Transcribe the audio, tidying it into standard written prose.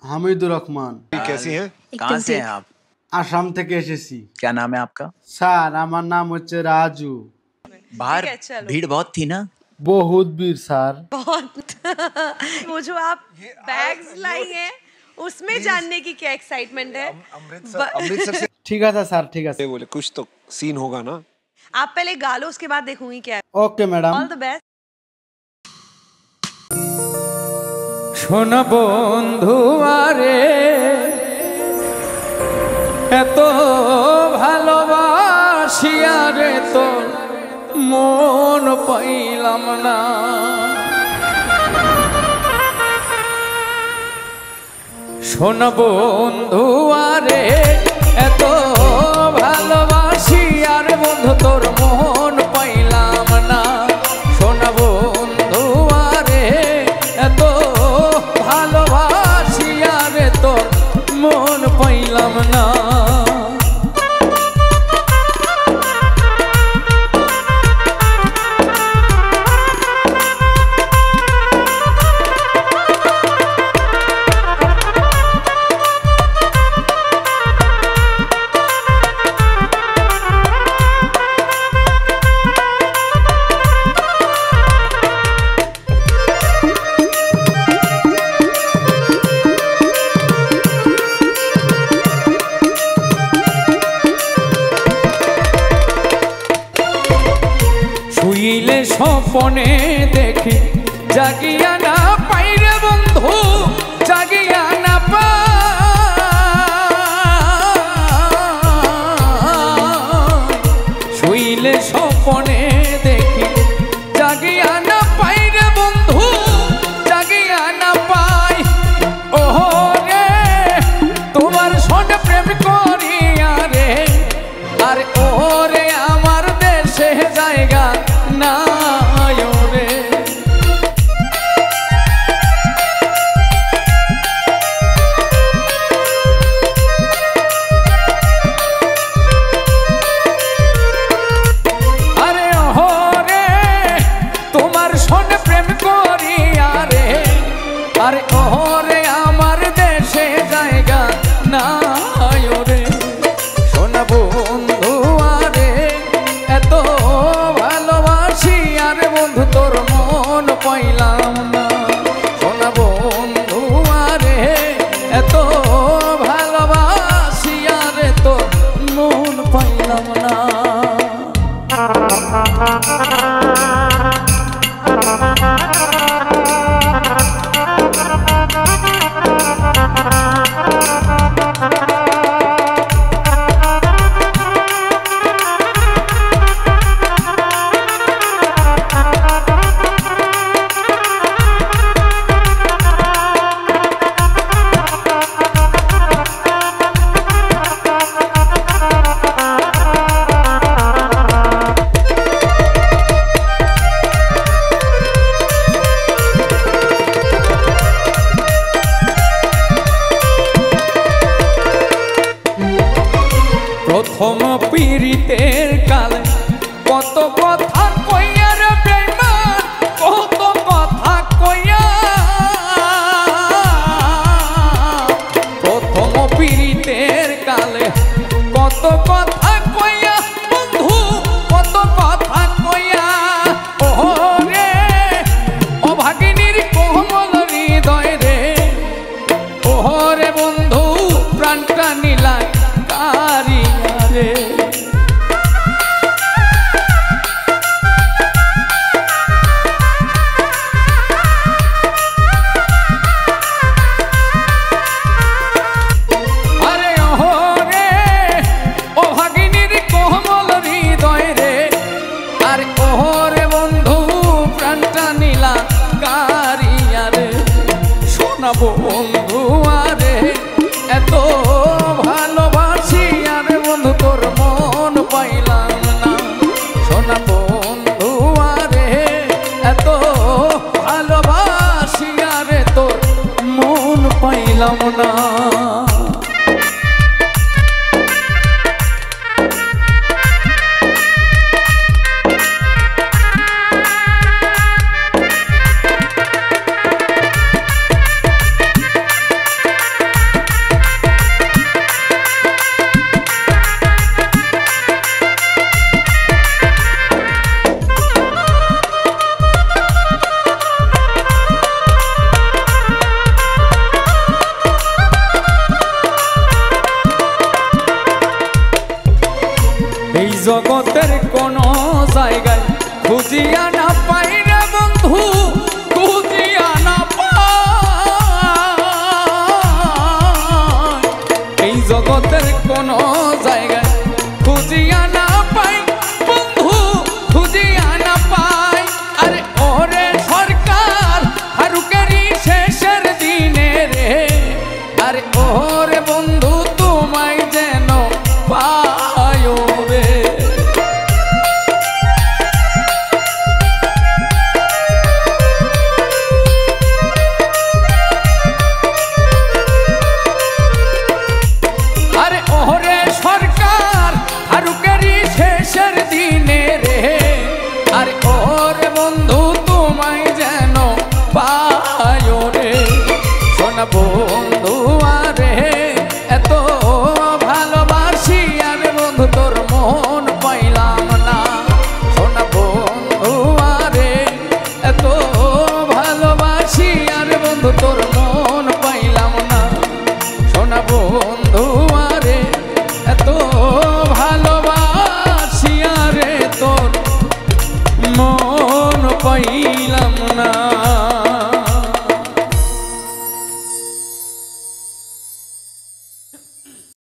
হামিদুর রহমান। कैसी हैं? कहाँ से हैं आप? আসাম থেকে এসেছি। क्या नाम है आपका? স্যার আমার নাম হচ্ছে রাজু। बाहर भीड़ बहुत थी ना? बहुत भीड़ सर। बहुत वो जो आप बैग्स लाई हैं उसमें जानने की क्या एक्साइटमेंट है? अमृतसर से ठीक है सर, ठीक है। बोले कुछ तो सीन होगा ना। आप पहले गा लो, उसके बाद देखूंगी क्या है। Okay madam. All the best. শোনা বন্ধু আরে এত ভালোবাসি আরে তো মন পাইলাম না। শোনা বন্ধু আরে এত ভালোবাসি আরে বন্ধু তোর মন পাইলাম না। শোনা বন্ধু আরে এত ভালোবাসি আরে তোর মন পাইলাম না। শুইলে স্বপনে দেখি জাগিয়া না পাই রে বন্ধু, জাগিয়া না পাই। শুইলে স্বপনে দেখি জাগিয়া না পাই রে বন্ধু, জাগিয়া না পাই। ওহো রে তোমার সনে প্রেম করিয়া রে, আর ওহো রে আমার দেশে জায়গা নাই রে। আরে ওহো রে তোমার সনে প্রেম করিয়া রে, আরে ওহো রে আমার দেশে জায়গা নাই রে। শোনা বন্ধু আরে এত ভালোবাসি আরে বন্ধু তোর মন পাইলাম না। শোনা বন্ধু আরে এত ভালোবাসি আরে তোর মন পাইলাম না। প্রথম পীড়িতের কালে কত কথা কইয়া রে বেঈমান, কত কথা কইয়া। প্রথম পীড়িতের কালে কত কথা কইয়া বন্ধু, কত কথা কইয়া। ওহো রে অভাগিনীর কোমল হৃদয় রে, ওহো রে বন্ধু প্রাণটা নিলা কারিয়া রে। আরে ওহো রে ও ভাগিনীর কোমল হৃদয় রে, আর ওহো রে বন্ধু প্রাণটা নিলা কারিয়া রে। শোনা বন্ধু আরে এত ভালোবাসি আরে বন্ধু তোর মন পাইলাম না। শোনা বন্ধু আরে এত ভালোবাসি আরে তোর মন পাইলাম না।